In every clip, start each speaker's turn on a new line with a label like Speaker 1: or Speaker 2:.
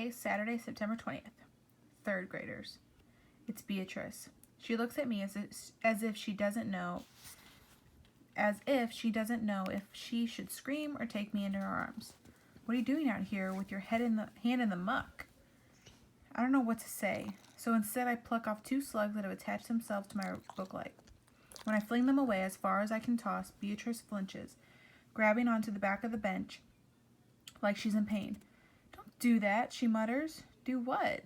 Speaker 1: Today, Saturday, September 20th. Third graders. It's Beatrice. She looks at me as if she doesn't know if she should scream or take me into her arms. What are you doing out here with your hand in the muck? I don't know what to say, so instead I pluck off 2 slugs that have attached themselves to my booklight. When I fling them away as far as I can toss, Beatrice flinches, grabbing onto the back of the bench like she's in pain. Don't do that, she mutters. Do what?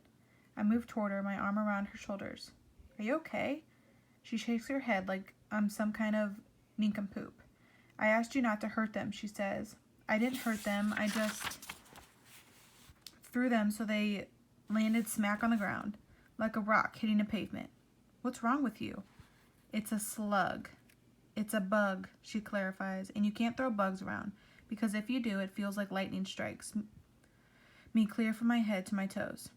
Speaker 1: I move toward her, my arm around her shoulders. Are you okay? She shakes her head like I'm some kind of nincompoop. I asked you not to hurt them, she says. I didn't hurt them, I just threw them so they landed smack on the ground, like a rock hitting a pavement. What's wrong with you? It's a slug. It's a bug, she clarifies, and you can't throw bugs around, because if you do, it feels like lightning strikes me clear from my head to my toes.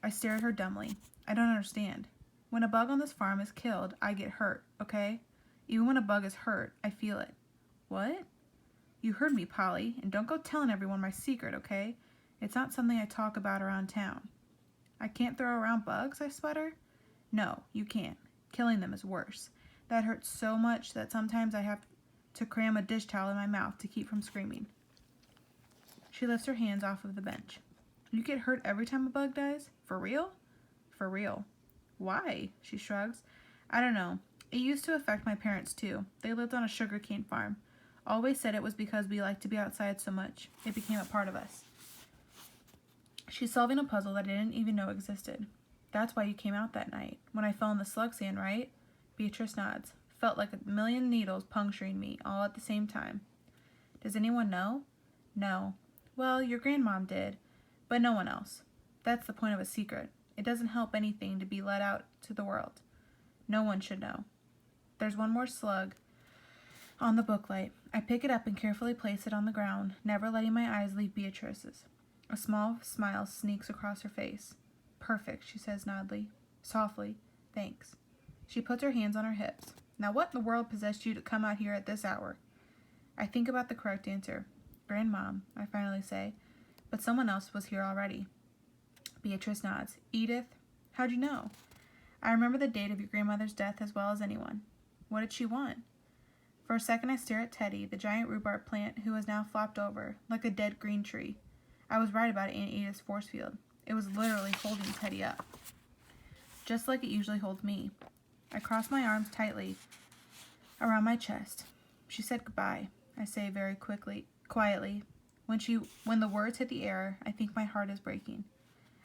Speaker 1: I stare at her dumbly. I don't understand. When a bug on this farm is killed, I get hurt, okay? Even when a bug is hurt, I feel it. What? You heard me, Polly, and don't go telling everyone my secret, okay? It's not something I talk about around town. I can't throw around bugs, I sputter. No, you can't. Killing them is worse. That hurts so much that sometimes I have to cram a dish towel in my mouth to keep from screaming. She lifts her hands off of the bench. You get hurt every time a bug dies? For real? For real. Why? She shrugs. I don't know. It used to affect my parents too. They lived on a sugarcane farm. Always said it was because we liked to be outside so much. It became a part of us. She's solving a puzzle that I didn't even know existed. That's why you came out that night. When I fell in the slug sand, right? Beatrice nods. Felt like a million needles puncturing me, all at the same time. Does anyone know? No. Well, your grandmom did, but no one else. That's the point of a secret. It doesn't help anything to be let out to the world. No one should know. There's one more slug on the booklight. I pick it up and carefully place it on the ground, never letting my eyes leave Beatrice's. A small smile sneaks across her face. Perfect, she says softly. Thanks. She puts her hands on her hips. Now what in the world possessed you to come out here at this hour? I think about the correct answer. Grandmom, I finally say, but someone else was here already. Beatrice nods. Edith? How'd you know? I remember the date of your grandmother's death as well as anyone. What did she want? For a second I stare at Teddy, the giant rhubarb plant who has now flopped over, like a dead green tree. I was right about Aunt Edith's force field. It was literally holding Teddy up, just like it usually holds me. I cross my arms tightly around my chest. She said goodbye, I say very quietly. When the words hit the air, I think my heart is breaking.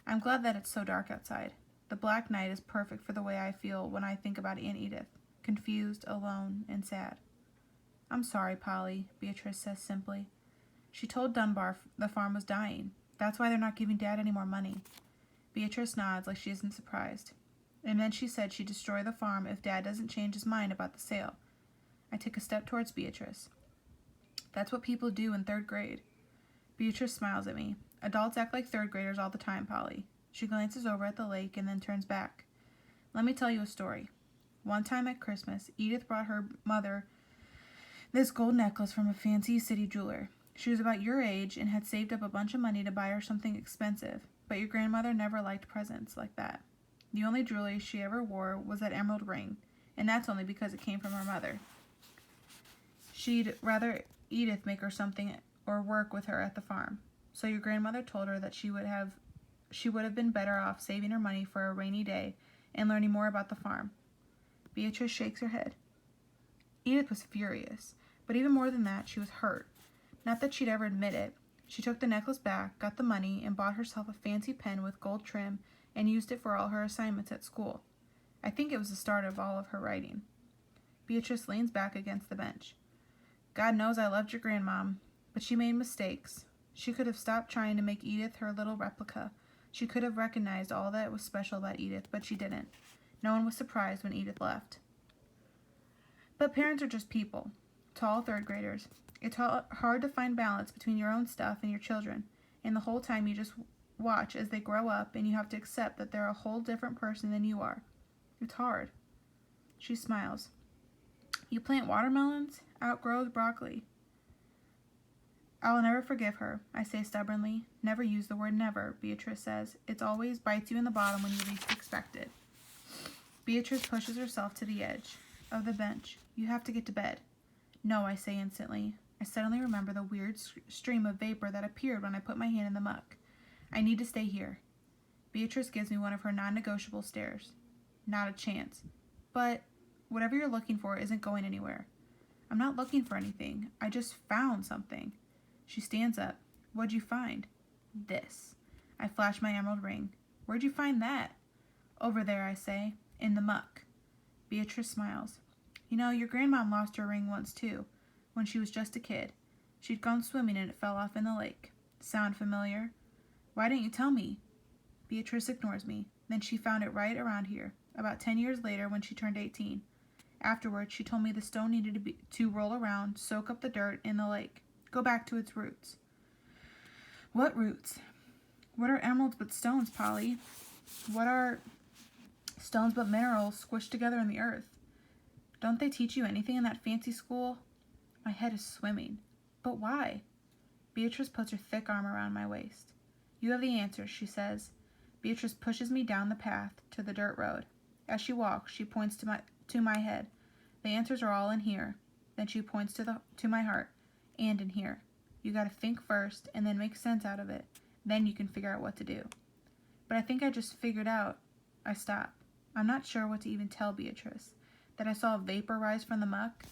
Speaker 1: I'm glad that it's so dark outside. The black night is perfect for the way I feel when I think about Aunt Edith, confused, alone, and sad. I'm sorry, Polly, Beatrice says simply. She told Dunbar the farm was dying. That's why they're not giving Dad any more money. Beatrice nods like she isn't surprised. And then she said she'd destroy the farm if Dad doesn't change his mind about the sale. I take a step towards Beatrice. That's what people do in 3rd grade. Beatrice smiles at me. Adults act like 3rd graders all the time, Polly. She glances over at the lake and then turns back. Let me tell you a story. One time at Christmas, Edith brought her mother this gold necklace from a fancy city jeweler. She was about your age and had saved up a bunch of money to buy her something expensive, but your grandmother never liked presents like that. The only jewelry she ever wore was that emerald ring, and that's only because it came from her mother. She'd rather Edith make her something or work with her at the farm. So your grandmother told her that she would have been better off saving her money for a rainy day and learning more about the farm. Beatrice shakes her head. Edith was furious, but even more than that, she was hurt. Not that she'd ever admit it. She took the necklace back, got the money, and bought herself a fancy pen with gold trim and used it for all her assignments at school. I think it was the start of all of her writing. Beatrice leans back against the bench. God knows I loved your grandmom, but she made mistakes. She could have stopped trying to make Edith her little replica. She could have recognized all that was special about Edith, but she didn't. No one was surprised when Edith left. But parents are just people. To all 3rd graders. It's hard to find balance between your own stuff and your children, and the whole time you just watch as they grow up and you have to accept that they're a whole different person than you are. It's hard. She smiles. You plant watermelons? Outgrows broccoli. I'll never forgive her, I say stubbornly. Never use the word never, Beatrice says. It always bites you in the bottom when you least expect it. Beatrice pushes herself to the edge of the bench. You have to get to bed. No, I say instantly. I suddenly remember the weird stream of vapor that appeared when I put my hand in the muck. I need to stay here. Beatrice gives me one of her non-negotiable stares. Not a chance. But whatever you're looking for isn't going anywhere. I'm not looking for anything. I just found something. She stands up. What'd you find? This. I flash my emerald ring. Where'd you find that? Over there, I say. In the muck. Beatrice smiles. You know, your grandmom lost her ring once too, when she was just a kid. She'd gone swimming and it fell off in the lake. Sound familiar? Why didn't you tell me? Beatrice ignores me. Then she found it right around here, about 10 years later when she turned 18. Afterwards, she told me the stone needed to roll around, soak up the dirt in the lake. Go back to its roots. What roots? What are emeralds but stones, Polly? What are stones but minerals squished together in the earth? Don't they teach you anything in that fancy school? My head is swimming. But why? Beatrice puts her thick arm around my waist. You have the answers, she says. Beatrice pushes me down the path to the dirt road. As she walks, she points to my head. The answers are all in here. Then she points to my heart. And in here. You gotta think first and then make sense out of it. Then you can figure out what to do. But I think I just figured out. I stop. I'm not sure what to even tell Beatrice. That I saw a vapor rise from the muck?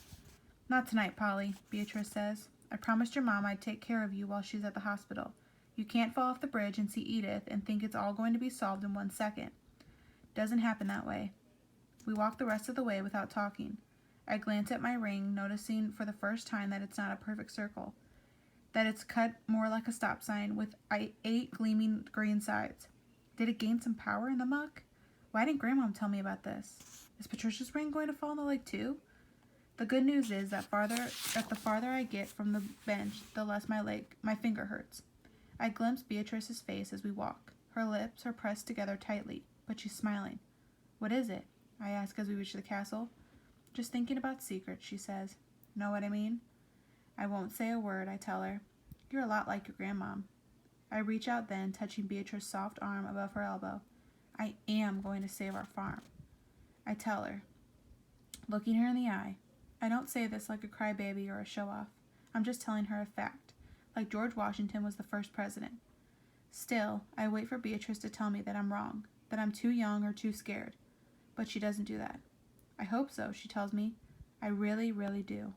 Speaker 1: Not tonight, Polly, Beatrice says. I promised your mom I'd take care of you while she's at the hospital. You can't fall off the bridge and see Edith and think it's all going to be solved in 1 second. Doesn't happen that way. We walk the rest of the way without talking. I glance at my ring, noticing for the first time that it's not a perfect circle. That it's cut more like a stop sign with 8 gleaming green sides. Did it gain some power in the muck? Why didn't Grandmom tell me about this? Is Patricia's ring going to fall in the lake too? The good news is that the farther I get from the bench, the less my finger hurts. I glimpse Beatrice's face as we walk. Her lips are pressed together tightly, but she's smiling. What is it? I ask as we reach the castle. Just thinking about secrets, she says. Know what I mean? I won't say a word, I tell her. You're a lot like your grandmom. I reach out then, touching Beatrice's soft arm above her elbow. I am going to save our farm. I tell her, looking her in the eye. I don't say this like a crybaby or a show-off. I'm just telling her a fact, like George Washington was the first president. Still, I wait for Beatrice to tell me that I'm wrong, that I'm too young or too scared. But she doesn't do that. I hope so, she tells me. I really, really do.